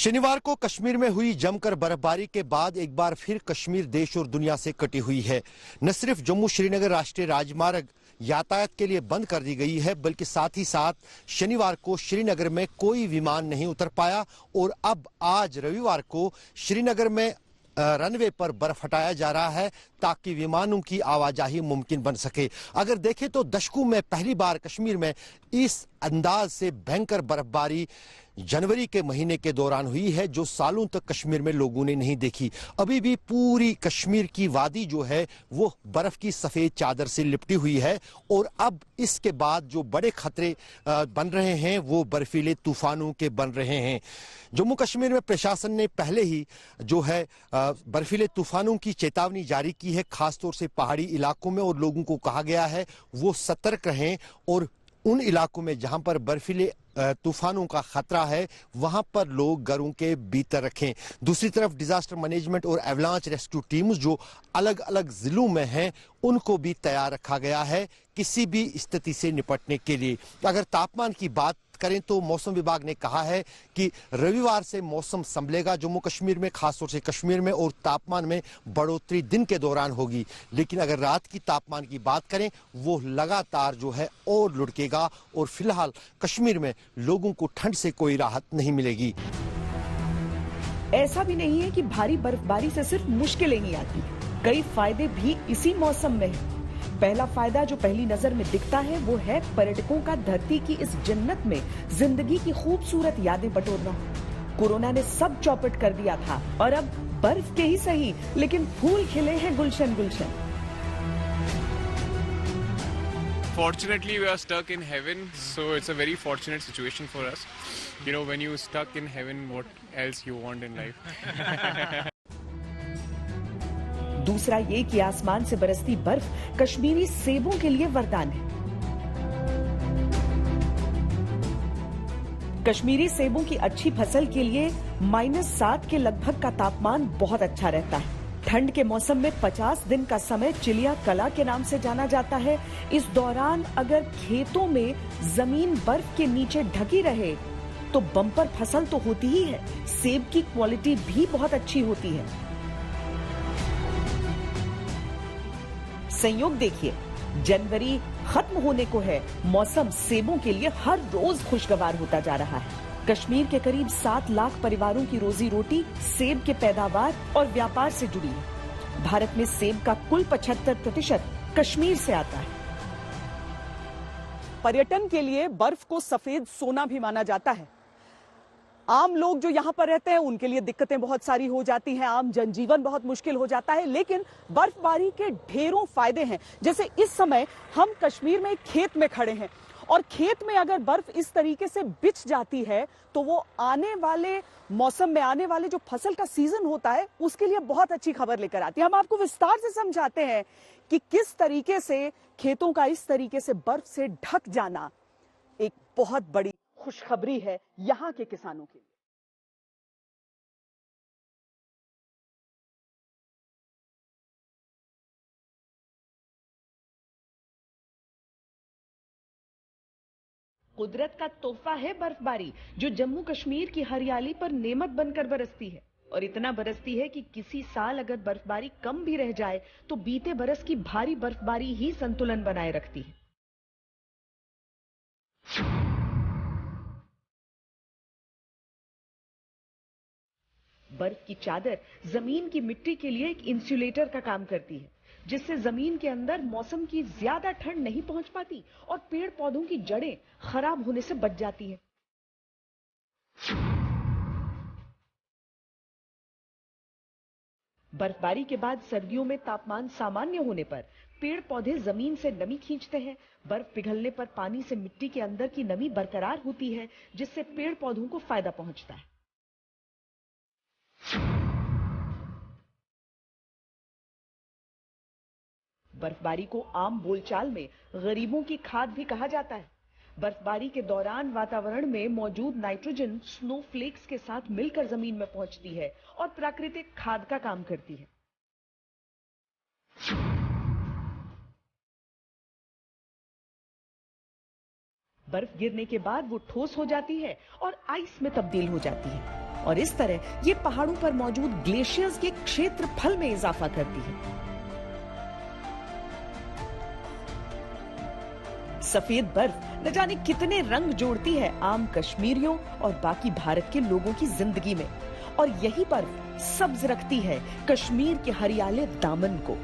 शनिवार को कश्मीर में हुई जमकर बर्फबारी के बाद एक बार फिर कश्मीर देश और दुनिया से कटी हुई है। न सिर्फ जम्मू श्रीनगर राष्ट्रीय राजमार्ग यातायात के लिए बंद कर दी गई है, बल्कि साथ ही साथ शनिवार को श्रीनगर में कोई विमान नहीं उतर पाया और अब आज रविवार को श्रीनगर में रनवे पर बर्फ हटाया जा रहा है ताकि विमानों की आवाजाही मुमकिन बन सके। अगर देखें तो दशकों में पहली बार कश्मीर में इस अंदाज से भयंकर बर्फबारी जनवरी के महीने के दौरान हुई है, जो सालों तक कश्मीर में लोगों ने नहीं देखी। अभी भी पूरी कश्मीर की वादी जो है वो बर्फ की सफेद चादर से लिपटी हुई है और अब इसके बाद जो बड़े खतरे बन रहे हैं वो बर्फीले तूफानों के बन रहे हैं। जम्मू कश्मीर में प्रशासन ने पहले ही जो है बर्फीले तूफानों की चेतावनी जारी की है, खासतौर से पहाड़ी इलाकों में, और लोगों को कहा गया है वो सतर्क रहें और उन इलाकों में जहां पर बर्फीले तूफानों का खतरा है वहां पर लोग घरों के भीतर रखें। दूसरी तरफ डिजास्टर मैनेजमेंट और एवलांच रेस्क्यू टीम्स जो अलग अलग जिलों में हैं उनको भी तैयार रखा गया है किसी भी स्थिति से निपटने के लिए। अगर तापमान की बात करें तो मौसम विभाग ने कहा है कि रविवार से मौसम संभलेगा जम्मू कश्मीर में, खासतौर से कश्मीर में, और तापमान में बढ़ोतरी दिन के दौरान होगी। लेकिन अगर रात की तापमान की बात करें वो लगातार जो है और लुढ़केगा और फिलहाल कश्मीर में लोगों को ठंड से कोई राहत नहीं मिलेगी। ऐसा भी नहीं है कि भारी बर्फबारी से सिर्फ मुश्किलें ही आती, कई फायदे भी इसी मौसम में है। पहला फायदा जो पहली नजर में दिखता है वो है पर्यटकों का धरती की इस जन्नत में जिंदगी की खूबसूरत यादें बटोरना। कोरोना ने सब चौपट कर दिया था और अब बर्फ के ही सही लेकिन फूल खिले हैं गुलशन गुलशन। Fortunately, we are stuck in heaven, so it's a very fortunate situation for us. You know, when you stuck in heaven, what else you want in life? दूसरा ये कि आसमान से बरसती बर्फ कश्मीरी सेबों के लिए वरदान है। कश्मीरी सेबों की अच्छी फसल के लिए -7 के लगभग का तापमान बहुत अच्छा रहता है। ठंड के मौसम में 50 दिन का समय चिलिया कला के नाम से जाना जाता है। इस दौरान अगर खेतों में जमीन बर्फ के नीचे ढकी रहे तो बम्पर फसल तो होती ही है, सेब की क्वालिटी भी बहुत अच्छी होती है। संयोग देखिए, जनवरी खत्म होने को है, मौसम सेबों के लिए हर रोज खुशगवार होता जा रहा है। कश्मीर के करीब 7 लाख परिवारों की रोजी रोटी सेब के पैदावार और व्यापार से जुड़ी है। भारत में सेब का कुल 75% कश्मीर से आता है। पर्यटन के लिए बर्फ को सफेद सोना भी माना जाता है। आम लोग जो यहाँ पर रहते हैं उनके लिए दिक्कतें बहुत सारी हो जाती हैं, आम जनजीवन बहुत मुश्किल हो जाता है, लेकिन बर्फबारी के ढेरों फायदे हैं। जैसे इस समय हम कश्मीर में एक खेत में खड़े हैं और खेत में अगर बर्फ इस तरीके से बिछ जाती है तो वो आने वाले मौसम में, आने वाले जो फसल का सीजन होता है उसके लिए बहुत अच्छी खबर लेकर आती है। हम आपको विस्तार से समझाते हैं कि किस तरीके से खेतों का इस तरीके से बर्फ से ढक जाना एक बहुत बड़ी खुशखबरी है यहाँ के किसानों के लिए। कुदरत का तोहफा है बर्फबारी, जो जम्मू कश्मीर की हरियाली पर नेमत बनकर बरसती है। और इतना बरसती है कि किसी साल अगर बर्फबारी कम भी रह जाए तो बीते बरस की भारी बर्फबारी ही संतुलन बनाए रखती है। बर्फ की चादर जमीन की मिट्टी के लिए एक इंसुलेटर का काम करती है, जिससे जमीन के अंदर मौसम की ज्यादा ठंड नहीं पहुंच पाती और पेड़ पौधों की जड़ें खराब होने से बच जाती है। बर्फबारी के बाद सर्दियों में तापमान सामान्य होने पर पेड़ पौधे जमीन से नमी खींचते हैं। बर्फ पिघलने पर पानी से मिट्टी के अंदर की नमी बरकरार होती है, जिससे पेड़ पौधों को फायदा पहुंचता है। बर्फबारी को आम बोलचाल में गरीबों की खाद भी कहा जाता है। बर्फबारी के दौरान वातावरण में मौजूद नाइट्रोजन स्नोफ्लेक्स के साथ मिलकर जमीन में पहुंचती है और प्राकृतिक खाद का काम करती है। बर्फ गिरने के बाद वो ठोस हो जाती है और आइस में तब्दील हो जाती है। और इस तरह ये पहाड़ों पर मौजूद ग्लेशियर्स के क्षेत्रफल में इजाफा करती है। सफेद बर्फ न जाने कितने रंग जोड़ती है आम कश्मीरियों और बाकी भारत के लोगों की जिंदगी में, और यही बर्फ सब्ज रखती है कश्मीर के हरियाले दामन को।